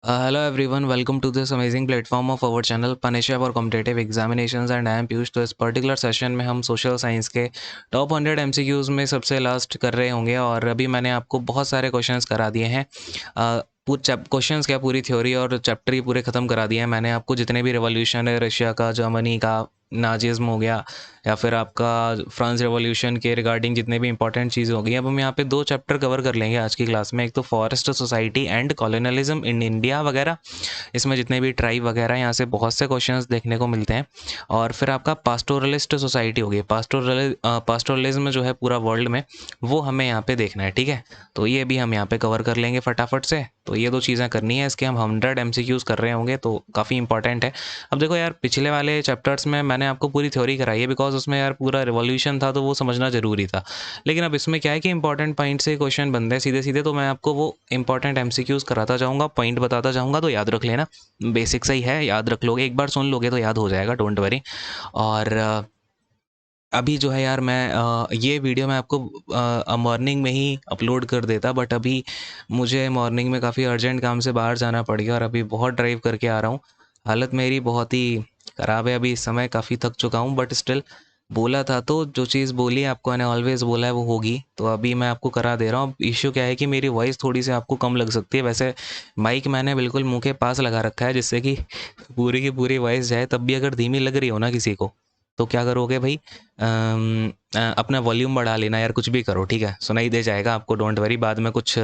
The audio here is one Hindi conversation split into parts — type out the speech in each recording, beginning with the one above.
Hello everyone, welcome to this amazing platform of our channel Panisha for Competitive Examinations and I am Piyush। तो इस पर्टिकुलर सेशन में हम सोशल साइंस के टॉप 100 एमसीक्यूज़ में सबसे लास्ट कर रहे होंगे और अभी मैंने आपको बहुत सारे क्वेश्चंस करा दिए हैं। क्वेश्चंस क्या, पूरी थ्योरी और चैप्टर ही पूरे ख़त्म करा दिए हैं मैंने आपको। जितने भी रिवॉल्यूशन है, रशिया का, जर्मनी का, नाजिज्म हो गया या फिर आपका फ्रांस रेवोल्यूशन के रिगार्डिंग जितने भी इंपॉर्टेंट चीज़ें हो गई, अब हम यहाँ पे दो चैप्टर कवर कर लेंगे आज की क्लास में। एक तो forest society and colonialism in India वगैरह, इसमें जितने भी ट्राइब वगैरह यहाँ से बहुत से क्वेश्चंस देखने को मिलते हैं। और फिर आपका पास्टोरलिस्ट सोसाइटी होगी, पास्टोरलिज्म जो है पूरा वर्ल्ड में, वो हमें यहाँ पे देखना है, ठीक है। तो ये भी हम यहाँ पे कवर कर लेंगे फटाफट से। तो ये दो चीज़ें करनी है, इसके हम 100 एमसीक्यूज़ कर रहे होंगे, तो काफ़ी इंपॉर्टेंट है। अब देखो यार, पिछले वाले चैप्टर्स में मैंने आपको पूरी थ्योरी कराई है बिकॉज उसमें यार पूरा रिवॉल्यूशन था तो वो समझना ज़रूरी था। लेकिन अब इसमें क्या है कि इंपॉर्टेंट पॉइंट से क्वेश्चन बनते हैं सीधे सीधे, तो मैं आपको वो इंपॉर्टेंट एमसीक्यूज़ कराता जाऊँगा, पॉइंट बताता जाऊँगा, तो याद रख लेना। बेसिक सही है, याद रख लोगे, एक बार सुन लोगे तो याद हो जाएगा, डोंट वरी। और अभी जो है यार मैं ये वीडियो मैं आपको मॉर्निंग में ही अपलोड कर देता, बट अभी मुझे मॉर्निंग में काफ़ी अर्जेंट काम से बाहर जाना पड़ गया और अभी बहुत ड्राइव करके आ रहा हूँ। हालत मेरी बहुत ही ख़राब है, अभी इस समय काफ़ी थक चुका हूँ, बट स्टिल बोला था तो जो चीज़ बोली है आपको, मैंने ऑलवेज बोला है वो होगी, तो अभी मैं आपको करा दे रहा हूँ। इश्यू क्या है कि मेरी वॉइस थोड़ी सी आपको कम लग सकती है, वैसे माइक मैंने बिल्कुल मुंह के पास लगा रखा है जिससे कि पूरी की पूरी वॉइस जाए, तब भी अगर धीमी लग रही हो ना किसी को, तो क्या करोगे भाई, अपना वॉल्यूम बढ़ा लेना यार, कुछ भी करो, ठीक है, सुनाई दे जाएगा आपको, डोंट वरी। बाद में कुछ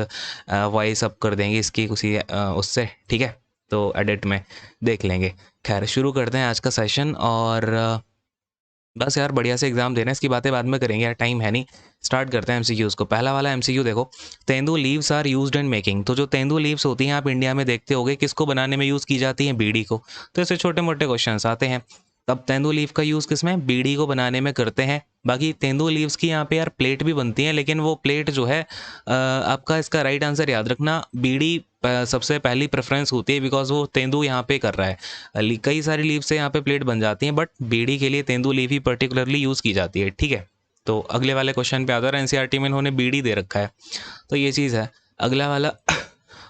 वॉइस अप कर देंगे इसकी उसी उससे, ठीक है, तो एडिट में देख लेंगे। खैर शुरू करते हैं आज का सेशन और बस यार बढ़िया से एग्जाम देना है, इसकी बातें बाद में करेंगे यार, टाइम है नहीं। स्टार्ट करते हैं एमसीक्यूज़ को। पहला वाला एमसीक्यू देखो, tendu leaves are used in making. तो जो तेंदू लीव्स होती हैं आप इंडिया में देखते होगे, किसको बनाने में यूज़ की जाती हैं? बीड़ी को। तो ऐसे छोटे मोटे क्वेश्चंस आते हैं। तब तेंदू लीव का यूज़ किसमें? बीड़ी को बनाने में करते हैं। बाकी तेंदू लीव्स की यहाँ पे यार प्लेट भी बनती है, लेकिन वो प्लेट जो है आपका इसका राइट आंसर याद रखना, बीड़ी सबसे पहली प्रेफरेंस होती है बिकॉज वो तेंदू यहाँ पे कर रहा है। कई सारी लीव से यहाँ पे प्लेट बन जाती हैं, बट बीड़ी के लिए तेंदू लीव ही पर्टिकुलरली यूज़ की जाती है, ठीक है। तो अगले वाले क्वेश्चन पे आता है, एनसीईआरटी में इन्होंने बीड़ी दे रखा है, तो ये चीज़ है। अगला वाला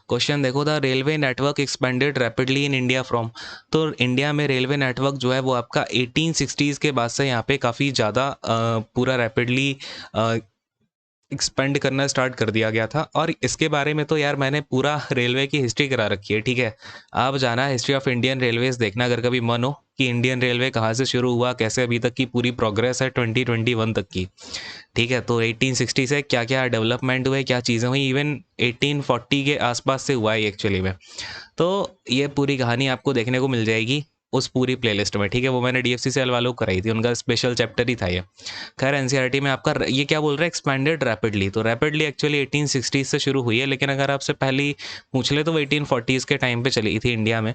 क्वेश्चन देखो, the railway network expanded rapidly in India from. तो इंडिया में रेलवे नेटवर्क जो है वो आपका 1860s के बाद से यहाँ पे काफ़ी ज़्यादा पूरा रैपिडली एक्सपेंड करना स्टार्ट कर दिया गया था। और इसके बारे में तो यार मैंने पूरा रेलवे की हिस्ट्री करा रखी है, ठीक है। आप जाना हिस्ट्री ऑफ इंडियन रेलवेज देखना अगर कभी मन हो कि इंडियन रेलवे कहाँ से शुरू हुआ, कैसे अभी तक की पूरी प्रोग्रेस है 2021 तक की, ठीक है। तो 1860 से क्या क्या डेवलपमेंट हुए, क्या चीज़ें हुई, इवन 1840 के आसपास से हुआ है एक्चुअली में। तो ये पूरी कहानी आपको देखने को मिल जाएगी उस पूरी प्लेलिस्ट में, ठीक है। वो मैंने डीएफसीसीएल वालों को कराई थी, उनका स्पेशल चैप्टर ही था ये। खैर एनसीईआरटी में आपका ये क्या बोल रहा है, एक्सपैंडेड रैपिडली। तो रैपिडली एक्चुअली 1860 से शुरू हुई है, लेकिन अगर आपसे पहले पूछ ले तो वो 1840s के टाइम पे चली थी इंडिया में,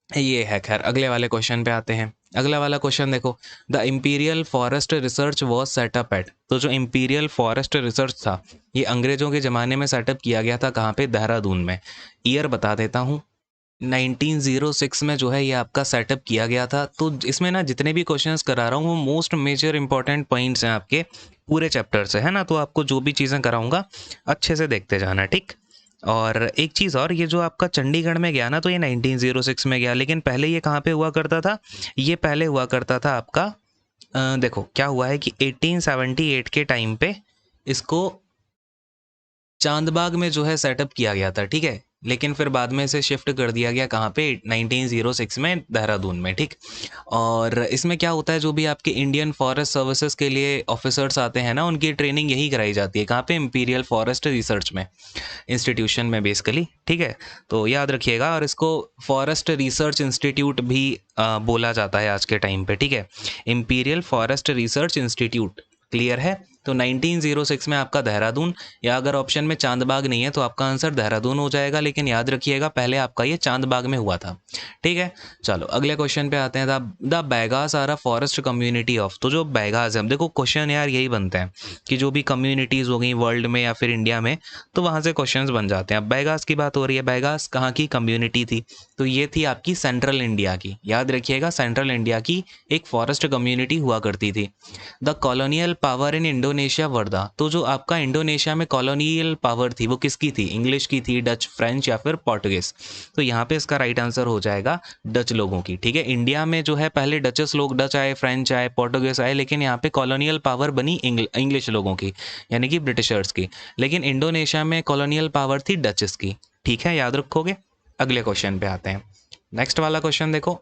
ये है। खैर अगले वाले क्वेश्चन पे आते हैं। अगला वाला क्वेश्चन देखो, the Imperial Forest Research was set up at. तो जो इम्पीरियल फॉरेस्ट रिसर्च था ये अंग्रेजों के ज़माने में सेटअप किया गया था, कहाँ पे? देहरादून में। ईयर बता देता हूँ, 1906 में जो है ये आपका सेटअप किया गया था। तो इसमें ना जितने भी क्वेश्चंस करा रहा हूँ वो मोस्ट मेजर इंपॉर्टेंट पॉइंट्स हैं आपके पूरे चैप्टर से, है ना। तो आपको जो भी चीज़ें कराऊंगा अच्छे से देखते जाना, ठीक। और एक चीज़ और, ये जो आपका चंडीगढ़ में गया ना, तो ये 1906 में गया, लेकिन पहले ये कहाँ पे हुआ करता था? ये पहले हुआ करता था आपका देखो क्या हुआ है कि 1878 के टाइम पे इसको चांदबाग में जो है सेटअप किया गया था, ठीक है। लेकिन फिर बाद में इसे शिफ्ट कर दिया गया कहाँ पे? 1906 में देहरादून में, ठीक। और इसमें क्या होता है, जो भी आपके इंडियन फॉरेस्ट सर्विसेज के लिए ऑफिसर्स आते हैं ना, उनकी ट्रेनिंग यही कराई जाती है, कहाँ पे? इंपीरियल फॉरेस्ट रिसर्च में, इंस्टीट्यूशन में बेसिकली, ठीक है। तो याद रखिएगा, और इसको फॉरेस्ट रिसर्च इंस्टीट्यूट भी बोला जाता है आज के टाइम पे, ठीक है। Imperial forest research institute, clear है। तो 1906 में आपका देहरादून, या अगर ऑप्शन में चांदबाग नहीं है तो आपका आंसर देहरादून हो जाएगा, लेकिन याद रखिएगा पहले आपका ये चांदबाग में हुआ था, ठीक है। चलो अगले क्वेश्चन पे आते हैं। The Baigas are a forest community of. तो जो बैगास है, देखो क्वेश्चन यार यही बनते हैं कि जो भी कम्युनिटीज़ हो गई वर्ल्ड में या फिर इंडिया में, तो वहाँ से क्वेश्चंस बन जाते हैं। अब बैगास की बात हो रही है, बैगास कहाँ की कम्युनिटी थी? तो ये थी आपकी सेंट्रल इंडिया की, याद रखिएगा, सेंट्रल इंडिया की एक फॉरेस्ट कम्युनिटी हुआ करती थी। The colonial power in Indonesia वर्दा। तो जो आपका इंडोनेशिया में कॉलोनियल पावर थी वो किसकी थी? इंग्लिश की थी, डच, फ्रेंच या फिर पोर्टुगीज? तो यहाँ पे इसका राइट आंसर हो जाएगा डच लोगों की। ठीक है, इंडिया में जो है पहले डचेस लोग, डच आए, फ्रेंच आए, पोर्टुगीज आए, लेकिन यहाँ पे कॉलोनियल पावर बनी इंग्लिश लोगों की, यानी कि ब्रिटिशर्स की। लेकिन इंडोनेशिया में कॉलोनियल पावर थी डचेस की। ठीक है, याद रखोगे। अगले क्वेश्चन पे आते हैं। नेक्स्ट वाला क्वेश्चन देखो।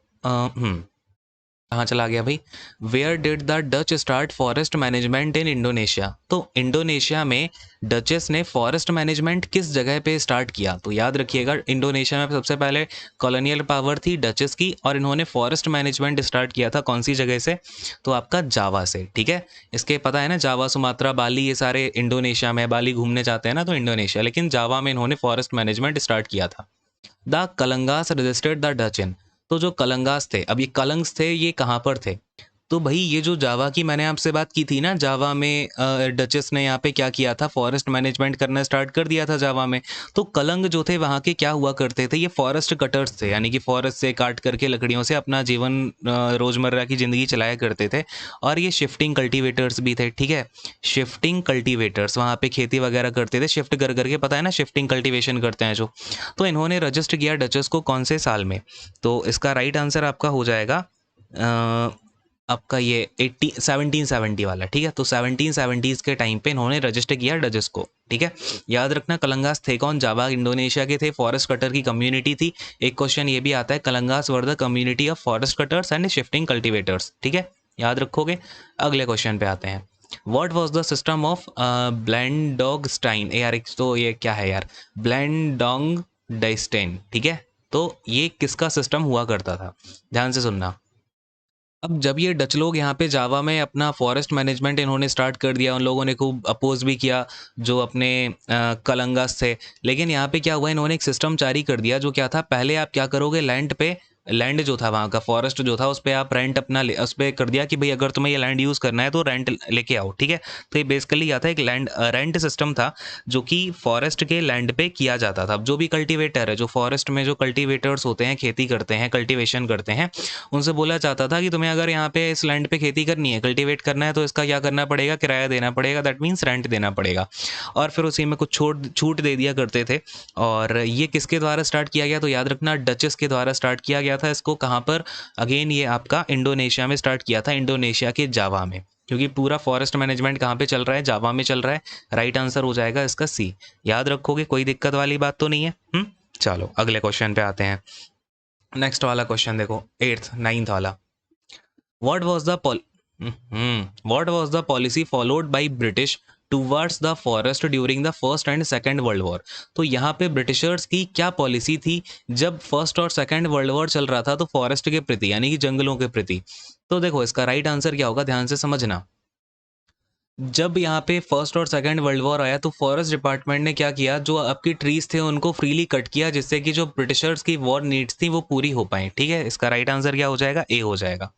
कहाँ चला गया भाई? Where did the Dutch start forest management in Indonesia? तो इंडोनेशिया में डचेस ने फॉरेस्ट मैनेजमेंट किस जगह पे स्टार्ट किया? तो याद रखिएगा, इंडोनेशिया में सबसे पहले कॉलोनियल पावर थी डचेस की, और इन्होंने फॉरेस्ट मैनेजमेंट स्टार्ट किया था कौन सी जगह से? तो आपका जावा से। ठीक है, इसके पता है ना, जावा, सुमात्रा, बाली, ये सारे इंडोनेशिया में, बाली घूमने जाते हैं ना तो इंडोनेशिया, लेकिन जावा में इन्होंने फॉरेस्ट मैनेजमेंट स्टार्ट किया था। द कलंगास रजिस्टर्ड द डच इन। तो जो कलंगास थे, अब ये कलंग्स थे, ये कहाँ पर थे? तो भाई ये जो जावा की मैंने आपसे बात की थी ना, जावा में डचेस ने यहाँ पे क्या किया था? फॉरेस्ट मैनेजमेंट करना स्टार्ट कर दिया था जावा में। तो कलंग जो थे वहाँ के क्या हुआ करते थे? ये फॉरेस्ट कटर्स थे, यानी कि फॉरेस्ट से काट करके लकड़ियों से अपना जीवन, रोजमर्रा की ज़िंदगी चलाया करते थे। और ये शिफ्टिंग कल्टीवेटर्स भी थे। ठीक है, शिफ्टिंग कल्टीवेटर्स, वहाँ पे खेती वगैरह करते थे, शिफ्ट कर करके, पता है ना, शिफ्टिंग कल्टीवेशन करते हैं जो। तो इन्होंने रजिस्टर किया डचेस को कौन से साल में? तो इसका राइट आंसर आपका हो जाएगा आपका ये 1770 वाला। ठीक है, तो 1770s के टाइम पे इन्होंने रजिस्टर किया डचेस को। ठीक है, याद रखना, कलंगास थे कौन? जावा इंडोनेशिया के थे, फॉरेस्ट कटर की कम्युनिटी थी। एक क्वेश्चन ये भी आता है, Kalangs were the community of forest cutters and shifting cultivators. ठीक है, याद रखोगे। अगले क्वेश्चन पे आते हैं। What was the system of blandongdiensten? यार तो ये क्या है यार, ब्लैंडोंग डाइस्टेन। ठीक है, तो ये किसका सिस्टम हुआ करता था? ध्यान से सुनना। अब जब ये डच लोग यहाँ पे जावा में अपना फॉरेस्ट मैनेजमेंट इन्होंने स्टार्ट कर दिया, उन लोगों ने खूब अपोज भी किया जो अपने कलंगस थे। लेकिन यहाँ पे क्या हुआ, इन्होंने एक सिस्टम जारी कर दिया जो क्या था, पहले आप क्या करोगे, लैंड पे, लैंड जो था वहाँ का, फॉरेस्ट जो था, उस पर आप रेंट अपना उस पर कर दिया कि भाई अगर तुम्हें ये लैंड यूज़ करना है तो रेंट लेके आओ। ठीक है, तो ये बेसिकली क्या था, एक लैंड रेंट सिस्टम था जो कि फॉरेस्ट के लैंड पे किया जाता था। अब जो भी कल्टीवेटर है, जो फॉरेस्ट में जो कल्टीवेटर्स होते हैं, खेती करते हैं, कल्टीवेशन करते हैं, उनसे बोला जाता था कि तुम्हें अगर यहाँ पे इस लैंड पे खेती करनी है, कल्टीवेट करना है, तो इसका क्या करना पड़ेगा, किराया देना पड़ेगा, दैट मीन्स रेंट देना पड़ेगा। और फिर उसी में कुछ छूट दे दिया करते थे। और ये किसके द्वारा स्टार्ट किया गया? तो याद रखना, डचेस के द्वारा स्टार्ट किया गया था इसको। कहाँ पर? अगेन ये आपका इंडोनेशिया में स्टार्ट किया था, इंडोनेशिया के जावा में, क्योंकि पूरा फॉरेस्ट मैनेजमेंट कहाँ पे चल रहा है? जावा में चल रहा है। राइट आंसर हो जाएगा इसका सी। याद रखोगे, कोई दिक्कत वाली बात तो नहीं है। चलो अगले क्वेश्चन पे आते हैं। नेक्स्ट वाला क्वेश्चन देखो, 9th वाला। What was the what was the policy followed by British towards the forest during the first and second world war? तो यहाँ पे ब्रिटिशर्स की क्या पॉलिसी थी जब फर्स्ट और सेकंड वर्ल्ड वॉर चल रहा था, तो फॉरेस्ट के प्रति, यानी कि जंगलों के प्रति? तो देखो इसका राइट आंसर क्या होगा, ध्यान से समझना। जब यहाँ पे फर्स्ट और सेकंड वर्ल्ड वॉर आया तो फॉरेस्ट डिपार्टमेंट ने क्या किया, जो आपकी ट्रीज थे उनको फ्रीली कट किया, जिससे कि जो ब्रिटिशर्स की वॉर नीड्स थी वो पूरी हो पाए। ठीक है, इसका राइट आंसर क्या हो जाएगा? ए हो जाएगा।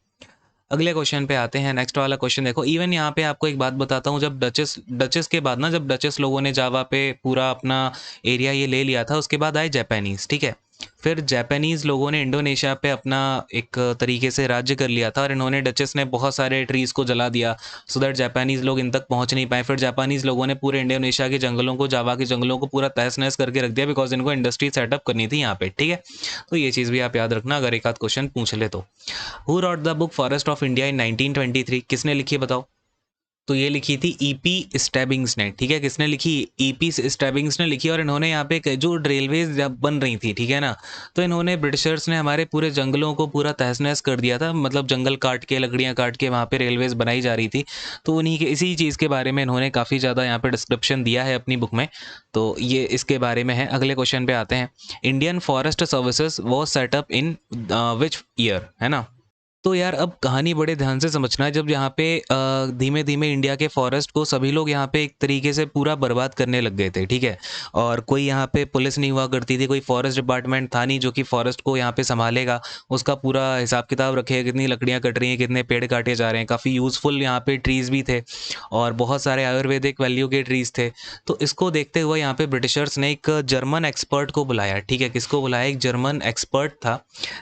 अगले क्वेश्चन पे आते हैं। नेक्स्ट वाला क्वेश्चन देखो। इवन यहाँ पे आपको एक बात बताता हूँ, जब डचेस के बाद ना, जब डचेस लोगों ने जावा पे पूरा अपना एरिया ये ले लिया था, उसके बाद आए जापानीज। ठीक है, फिर जापानीज लोगों ने इंडोनेशिया पे अपना एक तरीके से राज्य कर लिया था, और इन्होंने, डचेस ने बहुत सारे ट्रीज को जला दिया सो दैट जापानीज लोग इन तक पहुंच नहीं पाए। फिर जापानीज लोगों ने पूरे इंडोनेशिया के जंगलों को, जावा के जंगलों को पूरा तहस नहस करके रख दिया, बिकॉज इनको इंडस्ट्री सेटअप करनी थी यहाँ पे। ठीक है, तो ये चीज़ भी आप याद रखना अगर एक आध क्वेश्चन पूछ ले तो। Who rot the book forest of India in 1923? किसने लिखी बताओ? तो ये लिखी थी ईपी स्टैबिंग्स ने। ठीक है, किसने लिखी? ईपी स्टैबिंग्स ने लिखी। और इन्होंने यहाँ पे जो रेलवेज जब बन रही थी, ठीक है ना, तो इन्होंने, ब्रिटिशर्स ने हमारे पूरे जंगलों को पूरा तहस नहस कर दिया था, मतलब जंगल काट के, लकड़ियाँ काट के वहाँ पे रेलवेज बनाई जा रही थी। तो उन्हीं के, इसी चीज़ के बारे में इन्होंने काफ़ी ज़्यादा यहाँ पे डिस्क्रिप्शन दिया है अपनी बुक में। तो ये इसके बारे में है। अगले क्वेश्चन पे आते हैं। Indian forest services was setup in which year, है ना? तो यार अब कहानी बड़े ध्यान से समझना है। जब यहाँ पे धीमे धीमे इंडिया के फॉरेस्ट को सभी लोग यहाँ पे एक तरीके से पूरा बर्बाद करने लग गए थे। ठीक है, और कोई यहाँ पे पुलिस नहीं हुआ करती थी, कोई फॉरेस्ट डिपार्टमेंट था नहीं जो कि फॉरेस्ट को यहाँ पे संभालेगा, उसका पूरा हिसाब किताब रखेगा, कितनी लकड़ियाँ कट रही हैं, कितने पेड़ काटे जा रहे हैं। काफ़ी यूज़फुल यहाँ पे ट्रीज़ भी थे और बहुत सारे आयुर्वेदिक वैल्यू के ट्रीज़ थे। तो इसको देखते हुए यहाँ पे ब्रिटिशर्स ने एक जर्मन एक्सपर्ट को बुलाया। ठीक है, किसको बुलाया? एक जर्मन एक्सपर्ट था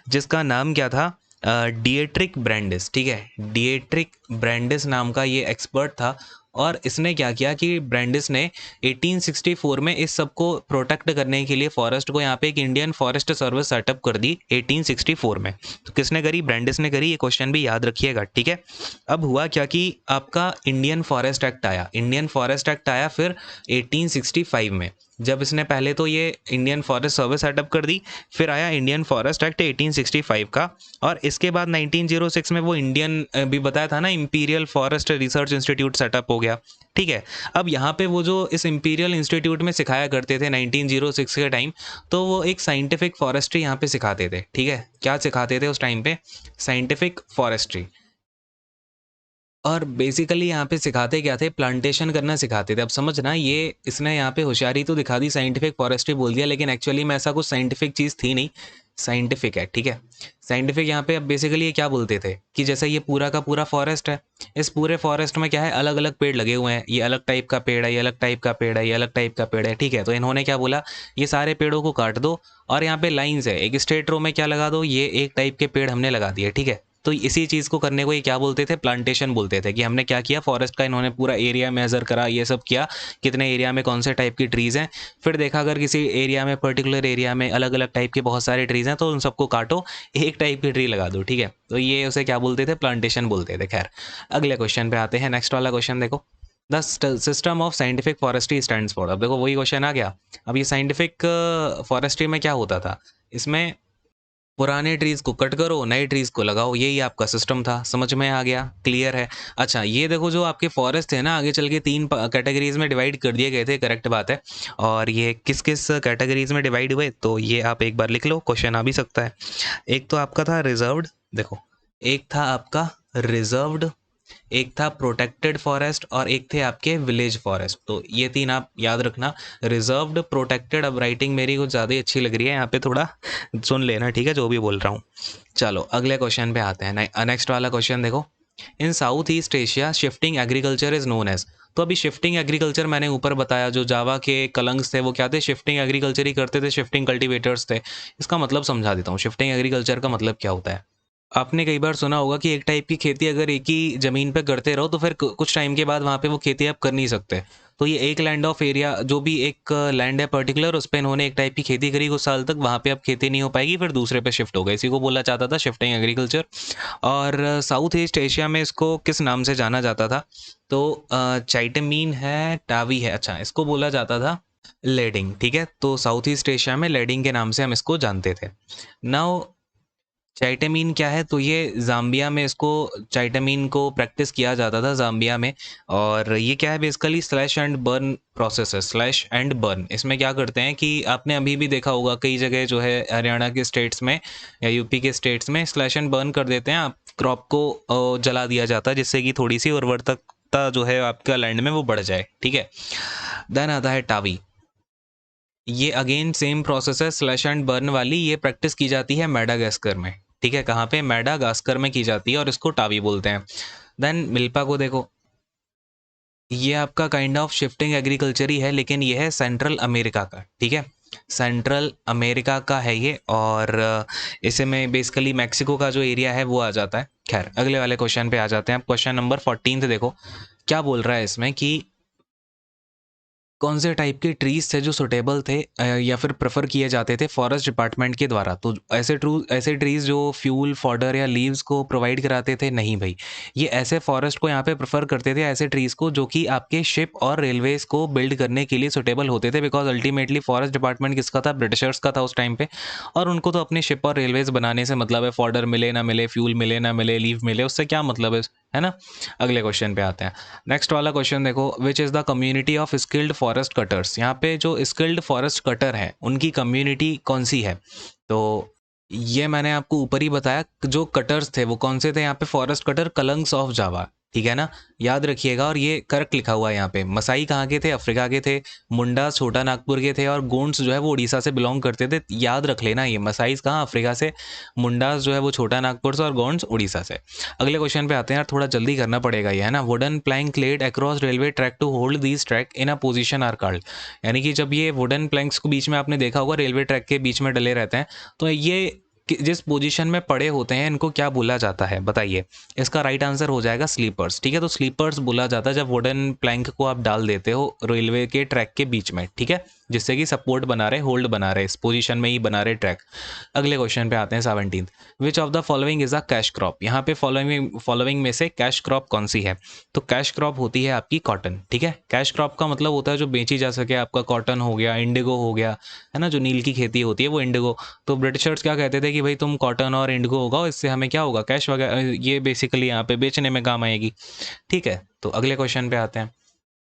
जिसका नाम क्या था? डिएट्रिक ब्रांडिस। ठीक है, डिएट्रिक ब्रांडिस नाम का ये एक्सपर्ट था। और इसने क्या किया कि ब्रांडिस ने 1864 में इस सब को प्रोटेक्ट करने के लिए फॉरेस्ट को यहाँ पे एक इंडियन फॉरेस्ट सर्विस सेटअप कर दी 1864 में। तो किसने करी? ब्रांडिस ने करी। ये क्वेश्चन भी याद रखिएगा, ठीक है। अब हुआ क्या कि आपका इंडियन फॉरेस्ट एक्ट आया, इंडियन फॉरेस्ट एक्ट आया फिर 1865 में। जब इसने पहले तो ये इंडियन फॉरेस्ट सर्विस सेटअप कर दी, फिर आया इंडियन फॉरेस्ट एक्ट 1865 का, और इसके बाद 1906 में वो इंडियन भी बताया था ना, imperial forest research institute setup हो गया, ठीक है। अब यहाँ पे वो जो इस इंपीरियल इंस्टीट्यूट में सिखाया करते थे 1906 के टाइम, तो वो एक साइंटिफिक फॉरेस्ट्री यहाँ पे सिखाते थे, ठीक है। क्या सिखाते थे उस टाइम पे? Scientific forestry. और बेसिकली यहाँ पे सिखाते क्या थे? प्लांटेशन करना सिखाते थे। अब समझना, ये इसने यहाँ पे होशियारी तो दिखा दी, साइंटिफिक फॉरेस्ट्री बोल दिया, लेकिन एक्चुअली में ऐसा कुछ साइंटिफिक चीज़ थी नहीं, साइंटिफिक है, ठीक है। साइंटिफिक यहाँ पे अब बेसिकली ये क्या बोलते थे कि जैसे ये पूरा का पूरा फॉरेस्ट है, इस पूरे फॉरेस्ट में क्या है, अलग अलग पेड़ लगे हुए हैं, ये अलग टाइप का पेड़ है, ये अलग टाइप का पेड़ है, ये अलग टाइप का पेड़ है, ठीक है। तो इन्होंने क्या बोला, ये सारे पेड़ों को काट दो और यहाँ पे लाइन्स है, एक स्ट्रेट रो में क्या लगा दो, ये एक टाइप के पेड़ हमने लगा दिए, ठीक है। तो इसी चीज़ को करने को ये क्या बोलते थे? प्लांटेशन बोलते थे। कि हमने क्या किया, फॉरेस्ट का इन्होंने पूरा एरिया मेजर करा, ये सब किया, कितने एरिया में कौन से टाइप की ट्रीज़ हैं। फिर देखा अगर किसी एरिया में, पर्टिकुलर एरिया में अलग अलग टाइप के बहुत सारे ट्रीज़ हैं, तो उन सबको काटो, एक टाइप की ट्री लगा दो, ठीक है। तो ये उसे क्या बोलते थे? प्लांटेशन बोलते थे। खैर, अगले क्वेश्चन पे आते हैं। नेक्स्ट वाला क्वेश्चन देखो, the system of scientific forestry stands for. अब देखो वही क्वेश्चन आ गया। अब ये साइंटिफिक फॉरेस्ट्री में क्या होता था? इसमें पुराने ट्रीज़ को कट करो, नए ट्रीज़ को लगाओ, यही आपका सिस्टम था। समझ में आ गया? क्लियर है? अच्छा, ये देखो जो आपके फॉरेस्ट थे ना, आगे चल के 3 कैटेगरीज़ में डिवाइड कर दिए गए थे, करेक्ट बात है। और ये किस किस कैटेगरीज़ में डिवाइड हुए, तो ये आप एक बार लिख लो, क्वेश्चन आ भी सकता है। एक तो आपका था रिजर्व्ड, देखो, एक था आपका रिजर्व्ड, एक था प्रोटेक्टेड फॉरेस्ट, और एक थे आपके विलेज फॉरेस्ट। तो ये 3 आप याद रखना, रिजर्व्ड, प्रोटेक्टेड। अब राइटिंग मेरी कुछ ज़्यादा ही अच्छी लग रही है, यहाँ पे थोड़ा सुन लेना, ठीक है, जो भी बोल रहा हूँ। चलो अगले क्वेश्चन पे आते हैं। नेक्स्ट वाला क्वेश्चन देखो, in South East Asia shifting agriculture is known as. तो अभी शिफ्टिंग एग्रीकल्चर मैंने ऊपर बताया, जो जावा के कलंग्स थे वो क्या थे? शिफ्टिंग एग्रीकल्चर ही करते थे, शिफ्टिंग कल्टीवेटर्स थे। इसका मतलब समझा देता हूँ, शिफ्टिंग एग्रीकल्चर का मतलब क्या होता है। आपने कई बार सुना होगा कि एक टाइप की खेती अगर एक ही ज़मीन पे करते रहो, तो फिर कुछ टाइम के बाद वहाँ पे वो खेती आप कर नहीं सकते। तो ये एक लैंड ऑफ एरिया, जो भी एक लैंड है पर्टिकुलर, उस पे इन्होंने एक टाइप की खेती करी कुछ साल तक, वहाँ पे अब खेती नहीं हो पाएगी, फिर दूसरे पे शिफ्ट हो गए। इसी को बोला जाता था शिफ्टिंग एग्रीकल्चर। और साउथ ईस्ट एशिया में इसको किस नाम से जाना जाता था? तो चाइटेमीन है, टावी है, अच्छा, इसको बोला जाता था लेडिंग, ठीक है। तो साउथ ईस्ट एशिया में लेडिंग के नाम से हम इसको जानते थे। नाउ चाइटामीन क्या है? तो ये ज़ाम्बिया में इसको, चाइटामीन को प्रैक्टिस किया जाता था ज़ाम्बिया में। और ये क्या है? Basically slash and burn process है, स्लैश एंड बर्न। इसमें क्या करते हैं कि आपने अभी भी देखा होगा कई जगह जो है हरियाणा के स्टेट्स में या यूपी के स्टेट्स में स्लैश एंड बर्न कर देते हैं, आप क्रॉप को जला दिया जाता है, जिससे कि थोड़ी सी उर्वरकता जो है आपका लैंड में वो बढ़ जाए, ठीक है। देन आता है टावी। ये अगेन सेम प्रोसेस है, स्लैश एंड बर्न वाली। ये प्रैक्टिस की जाती है मेडागास्कर में, ठीक है। कहाँ पे? मेडागास्कर में की जाती है, और इसको टावी बोलते हैं। देन मिल्पा को देखो, ये आपका काइंड ऑफ शिफ्टिंग एग्रीकल्चर ही है, लेकिन ये है सेंट्रल अमेरिका का, ठीक है। सेंट्रल अमेरिका का है ये, और इसे में बेसिकली मैक्सिको का जो एरिया है वो आ जाता है। खैर, अगले वाले क्वेश्चन पे आ जाते हैं। क्वेश्चन नंबर 14 देखो, क्या बोल रहा है इसमें कि कौन से टाइप के ट्रीज थे जो सुटेबल थे या फिर प्रेफर किए जाते थे फॉरेस्ट डिपार्टमेंट के द्वारा। तो ऐसे ट्रीज जो फ्यूल, फॉडर या लीव्स को प्रोवाइड कराते थे, नहीं भाई। ये ऐसे फॉरेस्ट को यहाँ पे प्रेफर करते थे, ऐसे ट्रीज को जो कि आपके शिप और रेलवेज को बिल्ड करने के लिए सुटेबल होते थे। बिकॉज अल्टीमेटली फॉरेस्ट डिपार्टमेंट किसका था? ब्रिटिशर्स का था उस टाइम पे। और उनको तो अपने शिप और रेलवेज बनाने से मतलब है, फॉडर मिले ना मिले, फ्यूल मिले ना मिले, लीव मिले, उससे क्या मतलब है ना। अगले क्वेश्चन पे आते हैं। नेक्स्ट वाला क्वेश्चन देखो, which is the community of skilled forest cutters. यहाँ पे जो स्किल्ड फॉरेस्ट कटर है उनकी कम्युनिटी कौन सी है? तो ये मैंने आपको ऊपर ही बताया, जो कटर्स थे वो कौन से थे यहाँ पे? फॉरेस्ट कटर कलंग्स ऑफ जावा, ठीक है ना, याद रखिएगा। और ये करेक्ट लिखा हुआ है यहाँ पे। मसाई कहाँ के थे? अफ्रीका के थे। मुंडा छोटा नागपुर के थे, और गोंड्स जो है वो उड़ीसा से बिलोंग करते थे। याद रख लेना, ये मसाइज कहाँ? अफ्रीका से, मुंडास जो है वो छोटा नागपुर से, और गोंड्स उड़ीसा से। अगले क्वेश्चन पे आते हैं यार, थोड़ा जल्दी करना पड़ेगा ये, है ना। Wooden plank laid across railway track to hold these track in a position are called. यानी कि जब ये वुडन प्लैंक्स को बीच में आपने देखा होगा, रेलवे ट्रैक के बीच में डले रहते हैं, तो ये जिस पोजीशन में पड़े होते हैं इनको क्या बोला जाता है बताइए। इसका राइट आंसर हो जाएगा स्लीपर्स। ठीक है, तो स्लीपर्स बोला जाता है जब वुडन प्लैंक को आप डाल देते हो रेलवे के ट्रैक के बीच में, ठीक है, जिससे कि सपोर्ट बना रहे, होल्ड बना रहे, इस पोजीशन में ही बना रहे ट्रैक। अगले क्वेश्चन पे आते हैं 17th। Which of the following is a cash crop. यहाँ पे फॉलोइंग में से कैश क्रॉप कौन सी है? तो कैश क्रॉप होती है आपकी कॉटन। ठीक है, कैश क्रॉप का मतलब होता है जो बेची जा सके। आपका कॉटन हो गया, इंडिगो हो गया, है ना, जो नील की खेती होती है वो इंडिगो। तो ब्रिटिशर्स क्या कहते थे कि भाई तुम कॉटन और इंडिगो उगाओ, इससे हमें क्या होगा, कैश वगैरह, ये बेसिकली यहाँ पे बेचने में काम आएगी। ठीक है, तो अगले क्वेश्चन पे आते हैं।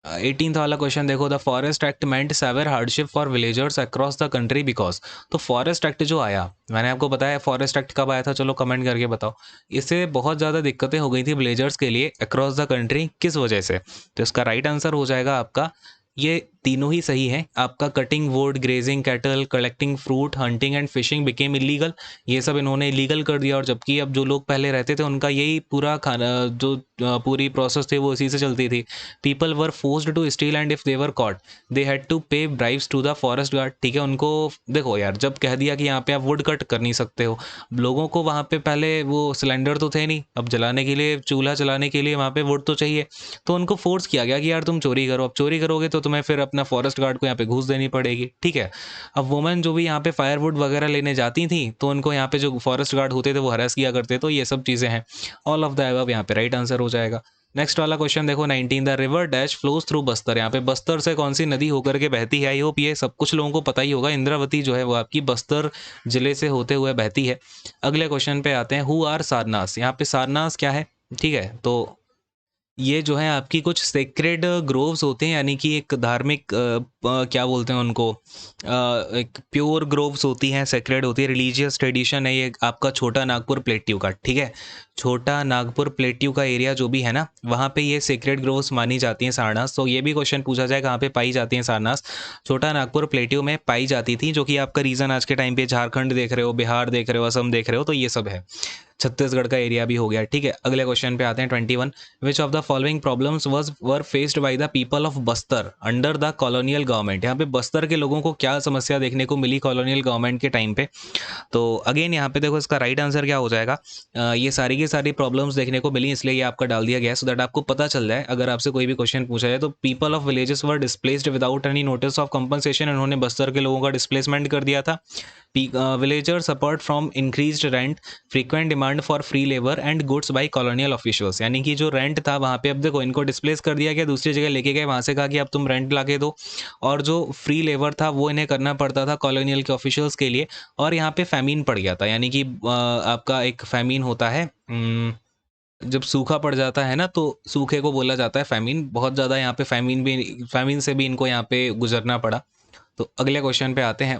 18th वाला क्वेश्चन देखो। The forest act meant severe hardship for villagers across the country because. तो फॉरेस्ट एक्ट जो आया, मैंने आपको बताया फॉरेस्ट एक्ट कब आया था, चलो कमेंट करके बताओ। इससे बहुत ज़्यादा दिक्कतें हो गई थी विलेजर्स के लिए अक्रॉस द कंट्री, किस वजह से? तो इसका राइट आंसर हो जाएगा आपका, ये तीनों ही सही है आपका। Cutting would, grazing cattle, collecting fruit, hunting and fishing became illegal. ये सब इन्होंने इलीगल कर दिया। और जबकि अब जो लोग पहले रहते थे उनका यही पूरा खाना, जो पूरी प्रोसेस थी वो इसी से चलती थी। People were forced to steal and if they were caught they had to pay bribes to the forest guard. ठीक है, उनको देखो यार, जब कह दिया कि यहाँ पे आप वुड कट कर नहीं सकते हो, लोगों को वहाँ पे पहले वो सिलेंडर तो थे नहीं, अब जलाने के लिए, चूल्हा जलाने के लिए वहाँ पे वुड तो चाहिए। तो उनको फोर्स किया गया कि यार तुम चोरी करो। अब चोरी करोगे तो तुम्हें फिर अपना फॉरेस्ट गार्ड को यहाँ पे घूस देनी पड़ेगी। ठीक है, अब वुमेन जो भी यहाँ पे फायरवुड वगैरह लेने जाती थी तो उनको यहाँ पे जो फॉरेस्ट गार्ड होते थे वो हरास किया करते। तो ये सब चीज़ें हैं। ऑल ऑफ द अबव यहाँ पे राइट आंसर हो जाएगा। नेक्स्ट वाला क्वेश्चन देखो 19। The river dash flows through Bastar. यहाँ पे बस्तर से कौन सी नदी होकर के बहती है? आई होप ये सब कुछ लोगों को पता ही होगा। इंद्रावती जो है वो आपकी बस्तर जिले से होते हुए बहती है। अगले क्वेश्चन पे आते हैं। Who are Sarnas. यहाँ पे सारनास क्या है? ठीक है, तो ये जो है आपकी कुछ सेक्रेड ग्रोव्स होते हैं, यानी कि एक धार्मिक क्या बोलते हैं उनको, एक प्योर ग्रोव्स होती हैं, सेक्रेड होती है, रिलीजियस ट्रेडिशन है ये आपका छोटा नागपुर प्लेट्यू का। ठीक है, छोटा नागपुर प्लेट्यू का एरिया जो भी है ना, वहाँ पे ये सेक्रेड ग्रोव्स मानी जाती हैं सारनास। तो ये भी क्वेश्चन पूछा जाए कहाँ पे पाई जाती हैं सारनास। छोटा नागपुर प्लेट्यू में पाई जाती थी, जो कि आपका रीजन आज के टाइम पे झारखंड देख रहे हो, बिहार देख रहे हो, असम देख रहे हो, तो ये सब है। छत्तीसगढ़ का एरिया भी हो गया। ठीक है, अगले क्वेश्चन पे आते हैं 21। Which of the following problems were faced by the people of Bastar under the colonial government. यहाँ पे बस्तर के लोगों को क्या समस्या देखने को मिली कॉलोनियल गवर्नमेंट के टाइम पे? तो अगेन यहाँ पे देखो इसका राइट आंसर क्या हो जाएगा। ये सारी की सारी प्रॉब्लम्स देखने को मिली, इसलिए ये आपका डाल दिया गया सो दैट आपको पता चल जाए अगर आपसे कोई भी क्वेश्चन पूछा जाए। तो people of villages were displaced without any notice of compensation. उन्होंने बस्तर के लोगों का डिस्प्लेसमेंट कर दिया था। Villagers suffered from increased rent, frequent demand for free labor and goods by colonial officials। यानी कि जो रेंट था वहाँ पे, अब देखो इनको डिस्प्लेस कर दिया गया, दूसरी जगह लेके गए, वहाँ से कहा कि अब तुम रेंट ला के दो। और जो फ्री लेबर था वो इन्हें करना पड़ता था कॉलोनियल के ऑफिशियल्स के लिए। और यहाँ पे फैमीन पड़ गया था, यानी कि आपका एक फैमीन होता है, जब सूखा पड़ जाता है ना तो सूखे को बोला जाता है फैमीन। बहुत ज़्यादा यहाँ पे फैमीन से भी इनको यहाँ पे गुजरना पड़ा। तो अगले क्वेश्चन पे आते हैं।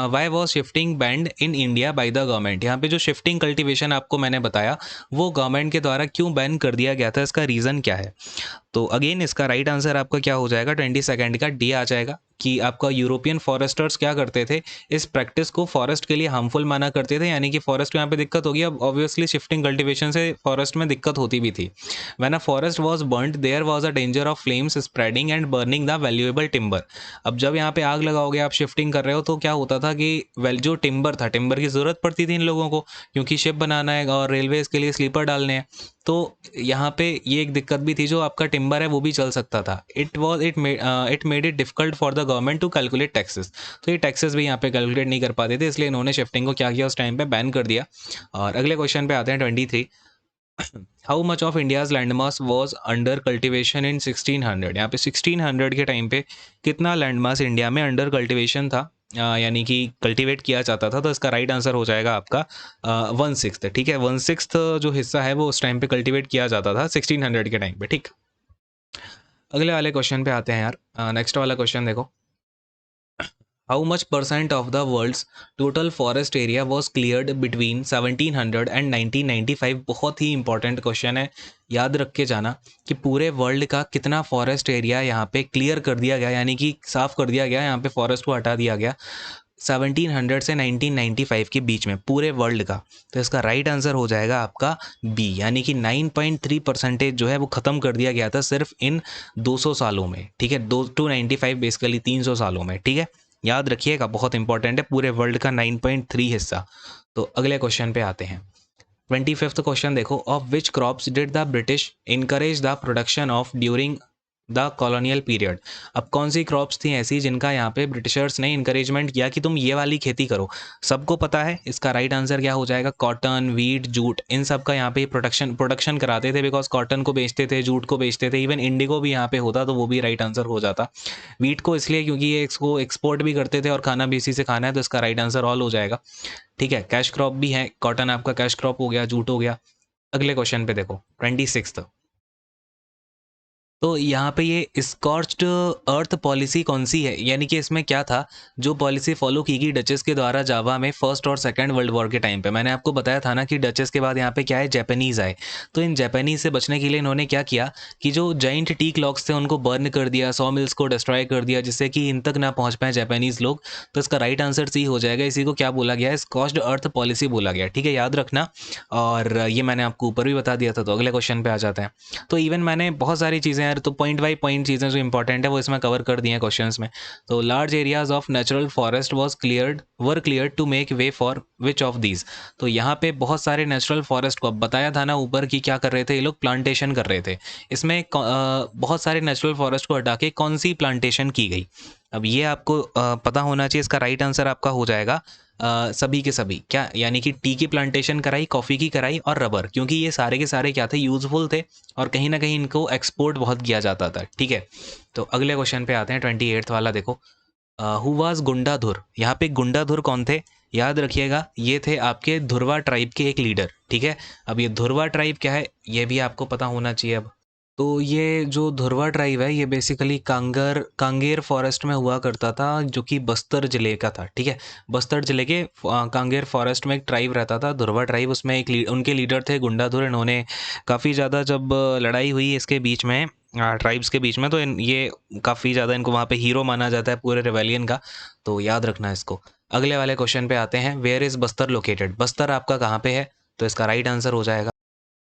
Why was shifting band in India by the government. यहाँ पे जो शिफ्टिंग कल्टीवेशन आपको मैंने बताया वो गवर्नमेंट के द्वारा क्यों बैन कर दिया गया था, इसका रीज़न क्या है? तो अगेन इसका राइट आंसर आपका क्या हो जाएगा, 22 का डी आ जाएगा। कि आपका यूरोपियन फॉरेस्टर्स क्या करते थे, इस प्रैक्टिस को फॉरेस्ट के लिए हार्मफुल माना करते थे, यानी कि फॉरेस्ट को यहाँ पे दिक्कत होगी। अब ऑब्वियसली शिफ्टिंग कल्टीवेशन से फॉरेस्ट में दिक्कत होती भी थी। When a forest was burned there was a danger of flames spreading and burning the valuable timber. अब जब यहाँ पे आग लगाओगे, आप शिफ्टिंग कर रहे हो, तो क्या होता था कि जो टिम्बर था, टिम्बर की ज़रूरत पड़ती थी इन लोगों को, क्योंकि शिप बनाना है और रेलवेज के लिए स्लीपर डालने हैं। तो यहाँ पे ये एक दिक्कत भी थी, जो आपका टिम्बर है वो भी चल सकता था। It made it difficult for the government to calculate taxes. तो ये टैक्सेस भी यहाँ पे कैलकुलेट नहीं कर पाते थे, इसलिए इन्होंने शिफ्टिंग को क्या किया, उस टाइम पे बैन कर दिया। और अगले क्वेश्चन पे आते हैं 23। How much of India's land mass was under cultivation इन 1600। यहाँ पे 1600 के टाइम पे कितना लैंड मास इंडिया में अंडर कल्टिवेशन था, यानी कि कल्टीवेट किया जाता था? तो इसका राइट आंसर हो जाएगा आपका 1/6। ठीक है, 1/6 जो हिस्सा है वो उस टाइम पे कल्टीवेट किया जाता था 1600 के टाइम पे। ठीक, अगले वाले क्वेश्चन पे आते हैं यार। नेक्स्ट वाला क्वेश्चन देखो। How much percent of the world's total forest area was cleared between 1700 and 1995। बहुत ही इंपॉर्टेंट क्वेश्चन है, याद रख के जाना कि पूरे वर्ल्ड का कितना फॉरेस्ट एरिया यहाँ पे क्लियर कर दिया गया, यानी कि साफ कर दिया गया, यहाँ पे फॉरेस्ट को हटा दिया गया 1700 से 1995 के बीच में पूरे वर्ल्ड का। तो इसका राइट आंसर हो जाएगा आपका बी, यानी कि 9.3% जो है वो ख़त्म कर दिया गया था सिर्फ इन 200 सालों में। ठीक है, 295 बेसिकली 300 सालों में। ठीक है, याद रखिएगा, बहुत इंपॉर्टेंट है, पूरे वर्ल्ड का 9.3 हिस्सा। तो अगले क्वेश्चन पे आते हैं। 25th क्वेश्चन देखो, of which crops did the British encourage the production of during the colonial period. अब कौन सी क्रॉप्स थी ऐसी जिनका यहाँ पे ब्रिटिशर्स ने इनकरेजमेंट किया कि तुम ये वाली खेती करो। सबको पता है इसका राइट आंसर क्या हो जाएगा, कॉटन, वीट, जूट, इन सब का यहाँ पे प्रोडक्शन कराते थे, बिकॉज कॉटन को बेचते थे, जूट को बेचते थे, इवन इंडिगो भी यहाँ पे होता तो वो भी राइट आंसर हो जाता। वीट को इसलिए क्योंकि ये इसको एक्सपोर्ट भी करते थे और खाना भी इसी से खाना है, तो इसका राइट आंसर ऑल हो जाएगा। ठीक है, कैश क्रॉप भी है, कॉटन आपका कैश क्रॉप हो गया, जूट हो गया। अगले क्वेश्चन पे देखो 26। तो यहाँ पे ये स्कॉर्च्ड अर्थ पॉलिसी कौन सी है, यानी कि इसमें क्या था जो पॉलिसी फॉलो की गई डचेस के द्वारा जावा में फर्स्ट और सेकंड वर्ल्ड वॉर के टाइम पे। मैंने आपको बताया था ना कि डचेस के बाद यहाँ पे क्या है, जापानीज़ आए। तो इन जापानीज से बचने के लिए इन्होंने क्या किया कि जो जाइंट टी क्लॉक्स थे उनको बर्न कर दिया, सॉ मिल्स को डिस्ट्रॉय कर दिया, जिससे कि इन तक ना पहुँच पाए जापानीज़ लोग। तो इसका राइट आंसर सी हो जाएगा। इसी को क्या बोला गया है, स्कॉच्ड अर्थ पॉलिसी बोला गया। ठीक है, याद रखना। और ये मैंने आपको ऊपर भी बता दिया था। तो अगले क्वेश्चन पे आ जाते हैं। तो इवन मैंने बहुत सारी चीज़ें यार, तो पॉइंट बाई पॉइंट चीज़ें जो इंपॉर्टेंट है वो इसमें कवर कर दी हैं क्वेश्चंस में। तो large areas of natural forest were cleared to make way for which of these. तो यहाँ पे बहुत सारे नेचुरल फॉरेस्ट को, अब बताया था ना ऊपर कि क्या कर रहे थे ये लोग, प्लांटेशन कर रहे थे। इसमें बहुत सारे नेचुरल फॉरेस्ट को हटा के कौन सी प्लांटेशन की गई। अब ये आपको पता होना चाहिए। इसका राइट आंसर आपका हो जाएगा सभी के सभी, क्या यानी कि टी की प्लांटेशन कराई, कॉफ़ी की कराई और रबर, क्योंकि ये सारे के सारे क्या थे, यूजफुल थे और कहीं ना कहीं इनको एक्सपोर्ट बहुत किया जाता था। ठीक है, तो अगले क्वेश्चन पे आते हैं। 28th वाला देखो, हु वाज गुंडाधुर। यहाँ पे गुंडाधुर कौन थे, याद रखिएगा, ये थे आपके धुरवा ट्राइब के एक लीडर। ठीक है, अब ये धुरवा ट्राइब क्या है ये भी आपको पता होना चाहिए। अब तो ये जो धुरवा ट्राइब है ये बेसिकली कांगेर फॉरेस्ट में हुआ करता था, जो कि बस्तर ज़िले का था। ठीक है, बस्तर ज़िले के कांगेर फॉरेस्ट में एक ट्राइब रहता था, धुरवा ट्राइब। उसमें उनके लीडर थे गुंडाधुर। इन्होंने काफ़ी ज़्यादा, जब लड़ाई हुई इसके बीच में, ट्राइब्स के बीच में, तो ये काफ़ी ज़्यादा, इनको वहाँ पे हीरो माना जाता है पूरे रिवेलियन का। तो याद रखना इसको। अगले वाले क्वेश्चन पे आते हैं। Where is Bastar located. Bastar आपका कहाँ पे है, तो इसका राइट आंसर हो जाएगा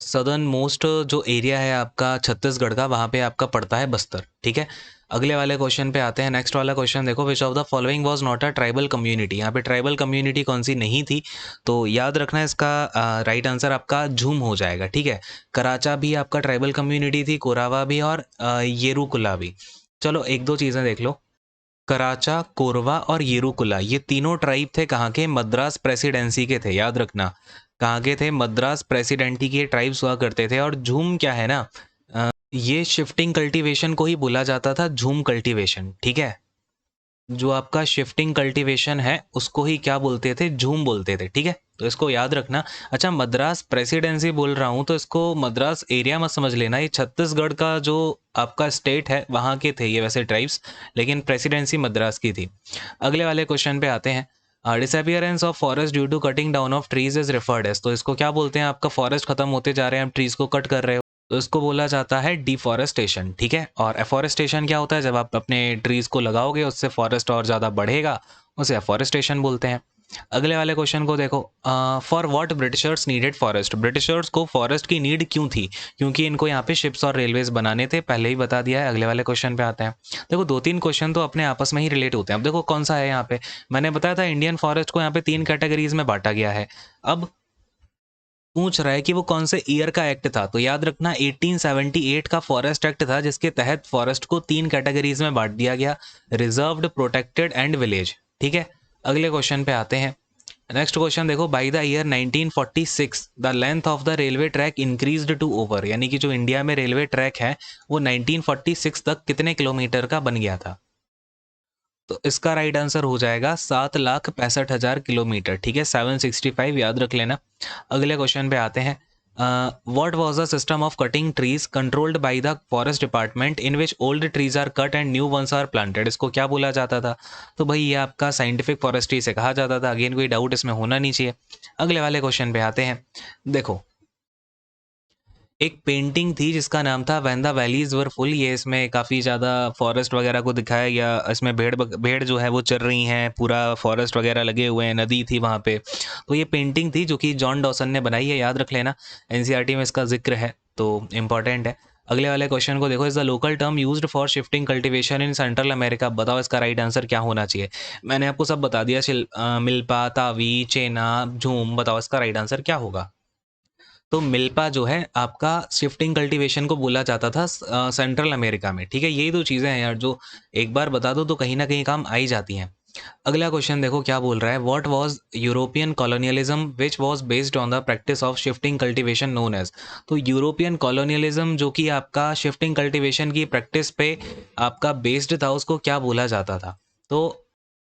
सदर्न मोस्ट जो एरिया है आपका छत्तीसगढ़ का, वहाँ पे आपका पड़ता है बस्तर। ठीक है, अगले वाले क्वेश्चन पे आते हैं। नेक्स्ट वाला क्वेश्चन देखो, which of the following was not a tribal community. यहाँ पे ट्राइबल कम्युनिटी कौन सी नहीं थी, तो याद रखना है इसका राइट आंसर आपका झूम हो जाएगा। ठीक है, कराचा भी आपका ट्राइबल कम्युनिटी थी, कोरावा भी और येरुकुला भी। चलो एक दो चीज़ें देख लो, कराचा, कोरवा और येरुकुला, ये तीनों ट्राइब थे कहाँ के, मद्रास प्रेसिडेंसी के थे। याद रखना कहाँ के थे, मद्रास प्रेसिडेंसी के ट्राइब्स हुआ करते थे। और झूम क्या है ना, ये शिफ्टिंग कल्टीवेशन को ही बोला जाता था, झूम कल्टीवेशन। ठीक है, जो आपका शिफ्टिंग कल्टीवेशन है उसको ही क्या बोलते थे, झूम बोलते थे। ठीक है, तो इसको याद रखना। अच्छा, मद्रास प्रेसिडेंसी बोल रहा हूँ तो इसको मद्रास एरिया मत समझ लेना, ये छत्तीसगढ़ का जो आपका स्टेट है वहाँ के थे ये वैसे ट्राइब्स, लेकिन प्रेसिडेंसी मद्रास की थी। अगले वाले क्वेश्चन पे आते हैं। Disappearance of forest due to cutting down of trees is referred as. तो इसको क्या बोलते हैं, आपका फॉरेस्ट खत्म होते जा रहे हैं, आप ट्रीज को कट कर रहे हो, तो इसको बोला जाता है डिफॉरेस्टेशन। ठीक है, और एफॉरेस्टेशन क्या होता है, जब आप अपने ट्रीज को लगाओगे उससे फॉरेस्ट और ज़्यादा बढ़ेगा, उसे एफॉरेस्टेशन बोलते हैं। अगले वाले क्वेश्चन को देखो, for what Britishers needed forest. Britishers को फॉरेस्ट की नीड क्यों थी, क्योंकि इनको यहाँ पे शिप्स और रेलवेज बनाने थे, पहले ही बता दिया है। अगले वाले क्वेश्चन पे आते हैं। देखो दो तीन क्वेश्चन तो अपने आपस में ही रिलेट होते हैं। अब देखो कौन सा है यहाँ पे, मैंने बताया था इंडियन फॉरेस्ट को यहाँ पे 3 कैटेगरीज में बांटा गया है। अब पूछ रहा है कि वो कौन से ईयर का एक्ट था, तो याद रखना 1878 का फॉरेस्ट एक्ट था, जिसके तहत फॉरेस्ट को 3 कैटेगरीज में बांट दिया गया, रिजर्व्ड, प्रोटेक्टेड एंड विलेज। ठीक है, अगले क्वेश्चन पे आते हैं। नेक्स्ट क्वेश्चन देखो, by the year 1946 the length of the railway track increased to over. यानी कि जो इंडिया में रेलवे ट्रैक है वो 1946 तक कितने किलोमीटर का बन गया था, तो इसका राइट आंसर हो जाएगा 7,65,000 किलोमीटर। ठीक है, 765 याद रख लेना। अगले क्वेश्चन पे आते हैं। What was the system of cutting trees controlled by the forest department in which old trees are cut and new ones are planted. इसको क्या बोला जाता था, तो भाई ये आपका साइंटिफिक फॉरेस्ट्री से कहा जाता था। अगेन कोई डाउट इसमें होना नहीं चाहिए। अगले वाले क्वेश्चन पे आते हैं। देखो एक पेंटिंग थी जिसका नाम था when the valleys were full. ये इसमें काफ़ी ज़्यादा फॉरेस्ट वगैरह को दिखाया गया। इसमें भेड़ जो है वो चर रही हैं, पूरा फॉरेस्ट वगैरह लगे हुए हैं, नदी थी वहाँ पे। तो ये पेंटिंग थी जो कि जॉन डॉसन ने बनाई है, याद रख लेना। एनसीईआरटी में इसका जिक्र है तो इम्पॉर्टेंट है। अगले वाले क्वेश्चन को देखो, is the local term used for shifting cultivation in central America. बताओ इसका राइट आंसर क्या होना चाहिए। मैंने आपको सब बता दिया, मिल्पा, तावी, चेना, झूम। बताओ इसका राइट आंसर क्या होगा। तो मिल्पा जो है आपका शिफ्टिंग कल्टीवेशन को बोला जाता था सेंट्रल अमेरिका में, ठीक है। यही दो चीज़ें हैं यार जो एक बार बता दो तो कहीं ना कहीं काम आ ही जाती हैं। अगला क्वेश्चन देखो क्या बोल रहा है, what was European colonialism which was based on the practice of shifting cultivation known as. तो यूरोपियन कॉलोनियलिज्म जो कि आपका शिफ्टिंग कल्टीवेशन की प्रैक्टिस पे आपका बेस्ड था, उसको क्या बोला जाता था। तो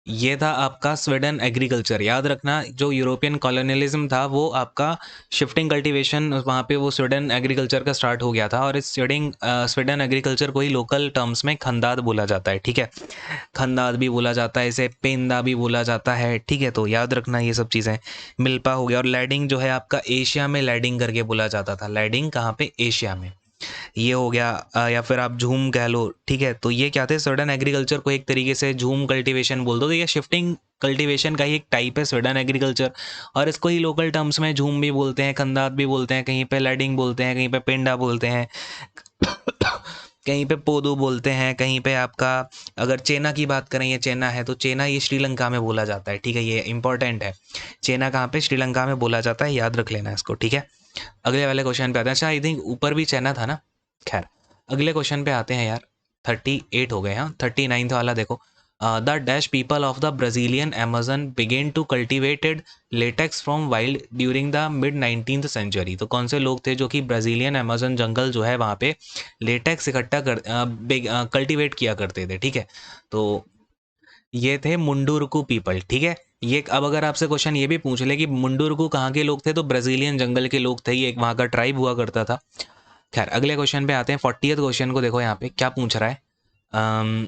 ये था आपका स्वीडन एग्रीकल्चर। याद रखना, जो यूरोपियन कॉलोनियलिज्म था वो आपका शिफ्टिंग कल्टीवेशन वहाँ पे वो स्वीडन एग्रीकल्चर का स्टार्ट हो गया था, और इस स्वीडन एग्रीकल्चर को ही लोकल टर्म्स में खंदाद बोला जाता है, ठीक है। खंदाद भी बोला जाता है, इसे पेंदा भी बोला जाता है, ठीक है। तो याद रखना ये सब चीज़ें। मिल्पा हो गया, और लैडिंग जो है आपका एशिया में लैडिंग करके बोला जाता था। लैडिंग कहाँ पे, एशिया में। ये हो गया या फिर आप झूम कह लो, ठीक है। तो ये क्या थे, स्वीडन एग्रीकल्चर को एक तरीके से झूम कल्टीवेशन बोल दो, तो ये शिफ्टिंग कल्टीवेशन का ही एक टाइप है स्वीडन एग्रीकल्चर। और इसको ही लोकल टर्म्स में झूम भी बोलते हैं, खंदात भी बोलते हैं, कहीं पे लैडिंग बोलते हैं, कहीं पे पेंडा बोलते हैं, कहीं पे पोदो बोलते हैं, कहीं पे आपका अगर चेना की बात करें, ये चेना है तो चेना ये श्रीलंका में बोला जाता है, ठीक है। ये इंपॉर्टेंट है, चेना कहाँ पे, श्रीलंका में बोला जाता है, याद रख लेना इसको, ठीक है। अगले वाले क्वेश्चन पे आते हैं। अच्छा, आई थिंक ऊपर भी चेना था ना। खैर, अगले क्वेश्चन पे आते हैं यार। 38 हो गए। हाँ, 39th वाला देखो, the dash people of the Brazilian Amazon began to cultivated latex from wild during the mid 19th century. तो कौन से लोग थे जो कि ब्राज़ीलियन अमेज़न जंगल जो है वहाँ पे लेटेक्स इकट्ठा कर कल्टिवेट किया करते थे, ठीक है। तो ये थे मुंडुरुकु पीपल, ठीक है। ये अब अगर आपसे क्वेश्चन ये भी पूछ ले कि मुंडुरुकु कहाँ के लोग थे, तो ब्राज़ीलियन जंगल के लोग थे, ये एक वहाँ का ट्राइब हुआ करता था। खैर, अगले क्वेश्चन पे आते हैं। 40th क्वेश्चन को देखो, यहाँ पे क्या पूछ रहा है। अम,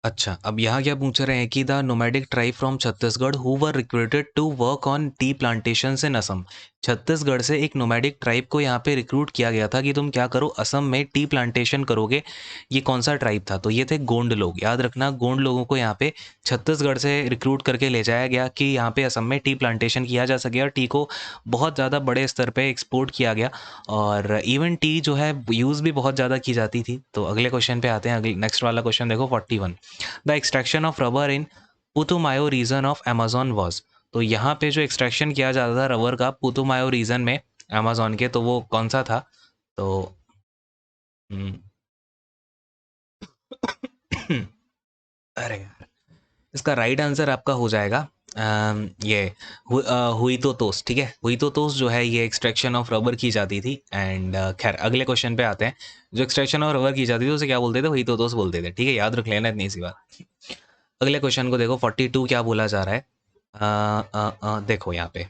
अच्छा, अब यहाँ क्या पूछ रहे हैं कि the nomadic tribe from Chhattisgarh who were recruited to work on tea plantations in Assam. Chhattisgarh से एक नोमैडिक ट्राइब को यहाँ पे रिक्रूट किया गया था कि तुम क्या करो, असम में टी प्लांटेशन करोगे। ये कौन सा ट्राइब था, तो ये थे गोंड लोग। याद रखना, गोंड लोगों को यहाँ पे छत्तीसगढ़ से रिक्रूट करके ले जाया गया कि यहाँ पे असम में टी प्लांटेशन किया जा सके, और टी को बहुत ज़्यादा बड़े स्तर पे एक्सपोर्ट किया गया, और इवन टी जो है यूज़ भी बहुत ज़्यादा की जाती थी। तो अगले क्वेश्चन पे आते हैं। अगले नेक्स्ट वाला क्वेश्चन देखो, 41। The extraction of rubber in Putumayo region of Amazon was. तो यहाँ पे जो एक्सट्रैक्शन किया जाता था रबर का पुतुमायो रीजन में अमेजोन के, तो वो कौन सा था। तो हम्म, अरे यार, इसका राइट आंसर आपका हो जाएगा ये हुई तो तोस, ठीक है। हुई तो तोस जो है ये एक्सट्रैक्शन ऑफ रबर की जाती थी। एंड खैर, अगले क्वेश्चन पे आते हैं। जो एक्सट्रैक्शन ऑफ रबर की जाती थी उसे क्या बोलते थे, हुई तो तोस बोलते थे, ठीक है। याद रख लेना, इतनी सी बात। अगले क्वेश्चन को देखो, 42 क्या बोला जा रहा है। देखो यहाँ पे।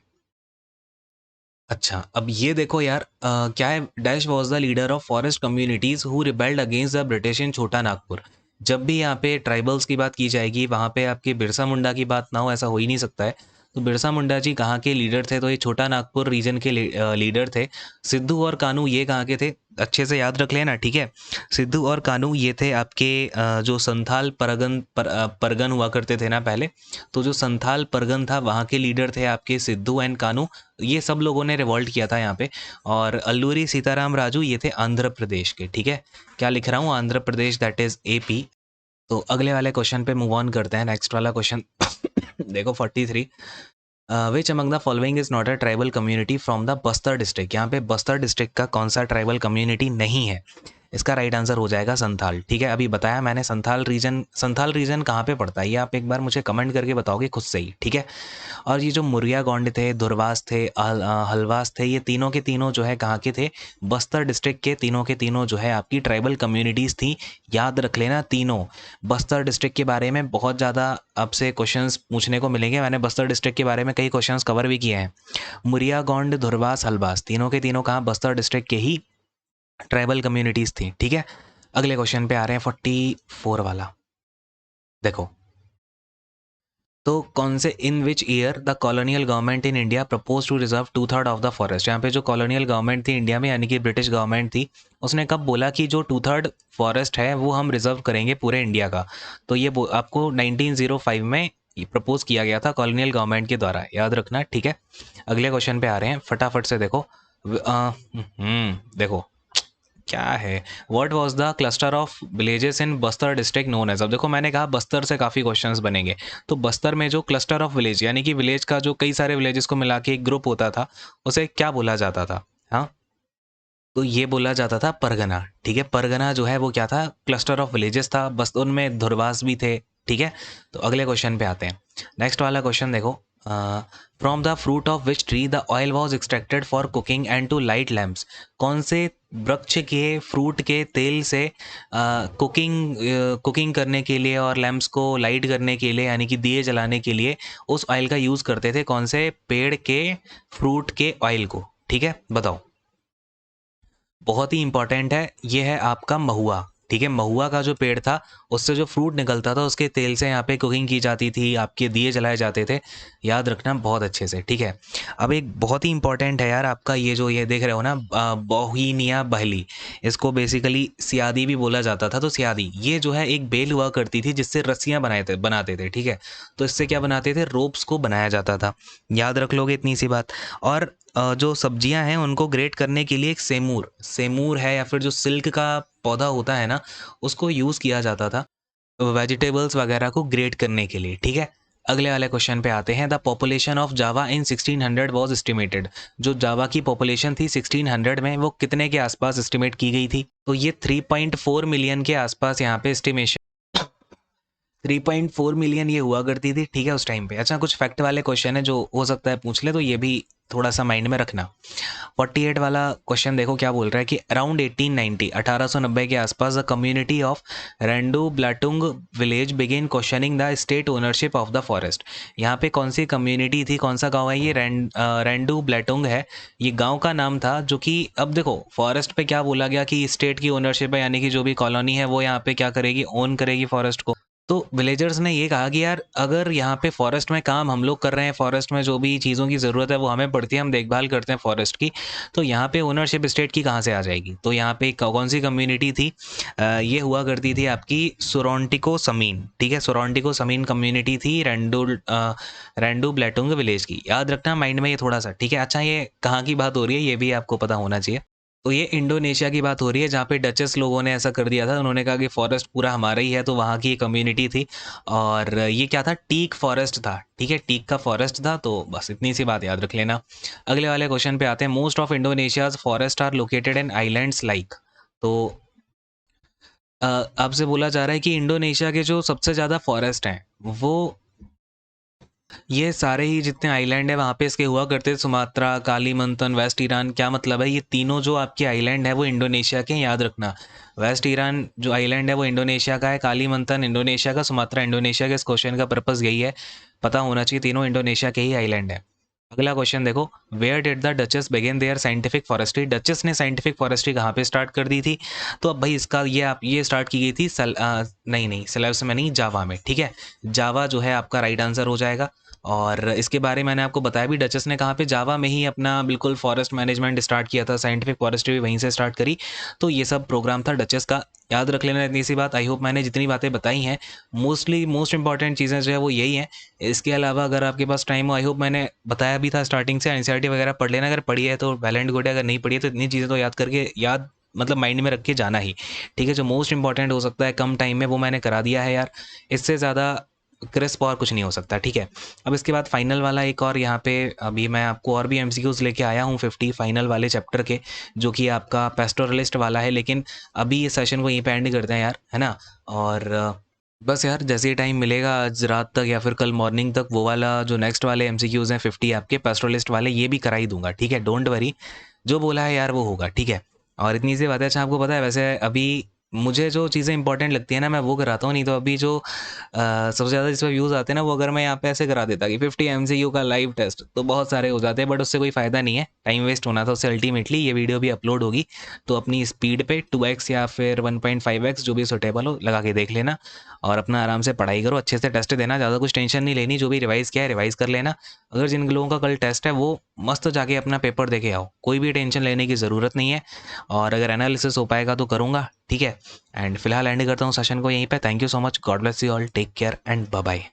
अच्छा, अब ये देखो यार, क्या है, dash was the leader of forest communities who rebelled against the British in छोटा नागपुर। जब भी यहाँ पे ट्राइबल्स की बात की जाएगी, वहाँ पे आपके बिरसा मुंडा की बात ना हो, ऐसा हो ही नहीं सकता है। तो बिरसा मुंडा जी कहाँ के लीडर थे, तो ये छोटा नागपुर रीजन के लीडर थे। सिद्धू और कानू ये कहाँ के थे, अच्छे से याद रख लेना, ठीक है। सिद्धू और कानू ये थे आपके जो संथाल परगन हुआ करते थे ना पहले। तो जो संथाल परगन था वहाँ के लीडर थे आपके सिद्धू एंड कानू। ये सब लोगों ने रिवॉल्ट किया था यहाँ पे। और अल्लूरी सीताराम राजू ये थे आंध्र प्रदेश के, ठीक है। क्या लिख रहा हूँ, Andhra Pradesh, that is AP. तो अगले वाले क्वेश्चन पे मूव ऑन करते हैं। नेक्स्ट वाला क्वेश्चन देखो, 43। Which among the following is not a tribal community from the Bastar district. यहाँ पे बस्तर डिस्ट्रिक्ट का कौन सा ट्राइबल कम्युनिटी नहीं है। इसका राइट आंसर हो जाएगा संथाल, ठीक है। अभी बताया मैंने, संथाल रीजन कहाँ पे पड़ता है, ये आप एक बार मुझे कमेंट करके बताओगे खुद से ही, ठीक है। और ये जो मुरिया गौंड थे, दुर्वास थे, हलवास थे, ये तीनों के तीनों जो है कहाँ के थे, बस्तर डिस्ट्रिक्ट के तीनों के तीनों जो है आपकी ट्राइबल कम्युनिटीज़ थी। याद रख लेना तीनों। बस्तर डिस्ट्रिक्ट के बारे में बहुत ज़्यादा आपसे क्वेश्चंस पूछने को मिलेंगे। मैंने बस्तर डिस्ट्रिक्ट के बारे में कई क्वेश्चंस कवर भी किए हैं। मुरिया गौंड, दुर्वास, हलवास, तीनों के तीनों कहाँ, बस्तर डिस्ट्रिक्ट के ही ट्राइबल कम्युनिटीज़ थी, ठीक है। अगले क्वेश्चन पे आ रहे हैं, 44 वाला देखो। तो कौन से, in which year the colonial government in India propose to reserve 2/3 of the forest. यहाँ पे जो कॉलोनियल गवर्नमेंट थी इंडिया में, यानी कि ब्रिटिश गवर्नमेंट थी, उसने कब बोला कि जो 2/3 फॉरेस्ट है वो हम रिजर्व करेंगे पूरे इंडिया का। तो ये आपको 1905 में प्रपोज किया गया था कॉलोनियल गवर्नमेंट के द्वारा, याद रखना, ठीक है। अगले क्वेश्चन पे आ रहे हैं, फटाफट से देखो। देखो क्या है? What was the cluster of villages in Bastar district known as? अब देखो मैंने कहा बस्तर से काफ़ी क्वेश्चंस बनेंगे, तो बस्तर में जो क्लस्टर ऑफ विलेज यानी कि विलेज का जो कई सारे विलेजेस को मिला के एक ग्रुप होता था, उसे क्या बोला जाता था? हाँ, तो ये बोला जाता था परगना। ठीक है, परगना जो है वो क्या था? क्लस्टर ऑफ विलेजेस था, बस उनमें धुरवास भी थे। ठीक है, तो अगले क्वेश्चन पे आते हैं। नेक्स्ट वाला क्वेश्चन देखो, from the fruit of which tree the oil was extracted for cooking and to light lamps? कौन से वृक्ष के फ्रूट के तेल से कुकिंग करने के लिए और लैम्प्स को लाइट करने के लिए यानी कि दिए जलाने के लिए उस ऑयल का यूज़ करते थे? कौन से पेड़ के फ्रूट के ऑयल को? ठीक है, बताओ। बहुत ही इंपॉर्टेंट है, ये है आपका महुआ। ठीक है, महुआ का जो पेड़ था, उससे जो फ्रूट निकलता था उसके तेल से यहाँ पे कुकिंग की जाती थी, आपके दिए जलाए जाते थे। याद रखना बहुत अच्छे से। ठीक है, अब एक बहुत ही इंपॉर्टेंट है यार आपका ये जो ये देख रहे हो ना, बोहिनिया बहली, इसको बेसिकली सियादी भी बोला जाता था। तो सियादी ये जो है एक बेल हुआ करती थी जिससे रस्सियाँ बनाते थे। ठीक है, तो इससे क्या बनाते थे? रोप्स को बनाया जाता था। याद रख लोगे इतनी सी बात। और जो सब्जियां हैं उनको ग्रेट करने के लिए एक सेमूर सेमूर है या फिर जो सिल्क का पौधा होता है ना, उसको यूज़ किया जाता था वेजिटेबल्स वगैरह को ग्रेट करने के लिए। ठीक है, अगले वाले क्वेश्चन पे आते हैं। The population of Java in 1600 was estimated? जो जावा की पॉपुलेशन थी 1600 में, वो कितने के आसपास एस्टिमेट की गई थी? तो ये 3.4 मिलियन के आसपास यहाँ पे एस्टिमेशन 3.4 मिलियन ये हुआ करती थी। ठीक है, उस टाइम पे। अच्छा, कुछ फैक्ट वाले क्वेश्चन है जो हो सकता है पूछ ले, तो ये भी थोड़ा सा माइंड में रखना। 48 वाला क्वेश्चन देखो क्या बोल रहा है कि अराउंड 1890 1890 के आसपास the community of Randublatung village begin questioning the state ownership of the forest. यहाँ पे कौन सी कम्युनिटी थी, कौन सा गांव है ये? रेंडू ब्लाटुंग है ये गांव का नाम था। जो कि अब देखो फॉरेस्ट पे क्या बोला गया कि स्टेट की ओनरशिप है, यानी कि जो भी कॉलोनी है वो यहाँ पे क्या करेगी? ओन करेगी फॉरेस्ट को। तो विलेजर्स ने ये कहा कि यार अगर यहाँ पे फॉरेस्ट में काम हम लोग कर रहे हैं, फॉरेस्ट में जो भी चीज़ों की ज़रूरत है वो हमें पड़ती है, हम देखभाल करते हैं फॉरेस्ट की, तो यहाँ पे ओनरशिप स्टेट की कहाँ से आ जाएगी? तो यहाँ पे कौन सी कम्युनिटी थी? ये हुआ करती थी आपकी सोरोंटिको समीन। ठीक है, सोरोंटिको समीन कम्युनिटी थी रेंडू ब्लेटुंग विलेज की। याद रखना माइंड में ये थोड़ा सा। ठीक है, अच्छा ये कहाँ की बात हो रही है ये भी आपको पता होना चाहिए। तो ये इंडोनेशिया की बात हो रही है, जहाँ पे डचेस लोगों ने ऐसा कर दिया था। उन्होंने कहा कि फॉरेस्ट पूरा हमारा ही है, तो वहाँ की कम्युनिटी थी। और ये क्या था? टीक फॉरेस्ट था। ठीक है, टीक का फॉरेस्ट था। तो बस इतनी सी बात याद रख लेना। अगले वाले क्वेश्चन पे आते हैं। Most of Indonesia's forest are located in islands like? तो आपसे बोला जा रहा है कि इंडोनेशिया के जो सबसे ज़्यादा फॉरेस्ट हैं वो ये सारे ही जितने आइलैंड है वहाँ पे इसके हुआ करते थे। Sumatra, Kalimantan, West Irian. क्या मतलब है? ये तीनों जो आपके आइलैंड है वो इंडोनेशिया के हैं, याद रखना। वेस्ट ईरान जो आइलैंड है वो इंडोनेशिया का है, कालीमंतन इंडोनेशिया का, सुमात्रा इंडोनेशिया का। इस क्वेश्चन का पर्पस यही है, पता होना चाहिए तीनों इंडोनेशिया के ही आइलैंड है। अगला क्वेश्चन देखो, where did the Dutches begin their scientific forestry? Dutches ने साइंटिफिक फॉरेस्ट्री कहाँ पे स्टार्ट कर दी थी? तो अब भाई इसका ये आप ये स्टार्ट की गई थी नहीं सिलेबस में नहीं, जावा में। ठीक है, जावा जो है आपका राइट आंसर हो जाएगा। और इसके बारे में मैंने आपको बताया भी, डचेस ने कहाँ पे? जावा में ही अपना बिल्कुल फॉरेस्ट मैनेजमेंट स्टार्ट किया था, साइंटिफिक फॉरेस्ट्री भी वहीं से स्टार्ट करी। तो ये सब प्रोग्राम था डचेस का। याद रख लेना इतनी सी बात। आई होप मैंने जितनी बातें बताई हैं मोस्ट इंपॉर्टेंट चीज़ें जो है वो यही हैं। इसके अलावा अगर आपके पास टाइम हो, आई होप मैंने बताया भी था स्टार्टिंग से, एनसीईआरटी वगैरह पढ़ लेना। अगर पढ़ी है तो वेल एंड गुड है, अगर नहीं पढ़ी है तो इतनी चीज़ें तो याद करके मतलब माइंड में रख के जाना ही। ठीक है, जो मोस्ट इंपॉर्टेंट हो सकता है कम टाइम में वो मैंने करा दिया है यार। इससे ज़्यादा क्रिस्प और कुछ नहीं हो सकता। ठीक है, अब इसके बाद फाइनल वाला एक और यहाँ पे अभी मैं आपको और भी एमसीक्यूज लेके आया हूँ 50 फाइनल वाले चैप्टर के, जो कि आपका पेस्टोरलिस्ट वाला है। लेकिन अभी इस सेशन को यहीं पे एंड करते हैं यार, है ना। और बस यार जैसे ही टाइम मिलेगा आज रात तक या फिर कल मॉर्निंग तक, वो वाला जो नेक्स्ट वाले एमसीक्यूज हैं 50 आपके पेस्टोरलिस्ट वाले, ये भी करा ही दूंगा। ठीक है, डोंट वरी, जो बोला है यार वो होगा। ठीक है, और इतनी सी बात है। अच्छा आपको पता है वैसे अभी मुझे जो चीज़ें इंपॉर्टेंट लगती है ना मैं वो कराता हूँ, नहीं तो अभी जो सबसे ज़्यादा जिस पर व्यूज़ आते हैं ना, वो अगर मैं यहाँ पे ऐसे करा देता कि 50 एमसीक्यू का लाइव टेस्ट, तो बहुत सारे हो जाते हैं, बट उससे कोई फ़ायदा नहीं है, टाइम वेस्ट होना था उससे। अल्टीमेटली ये वीडियो भी अपलोड होगी तो अपनी स्पीड पे 2x या फिर 1.5x जो भी सुटेबल हो लगा के देख लेना, और अपना आराम से पढ़ाई करो, अच्छे से टेस्ट देना, ज़्यादा कुछ टेंशन नहीं लेनी। जो भी रिवाइज़ किया है रिवाइज़ कर लेना। अगर जिन लोगों का कल टेस्ट है वो मस्त जाके अपना पेपर दे के आओ, कोई भी टेंशन लेने की ज़रूरत नहीं है। और अगर एनालिसिस हो पाएगा तो करूँगा। ठीक है, एंड फिलहाल एंड करता हूँ सेशन को यहीं पे। Thank you so much, God bless you all, take care and bye bye.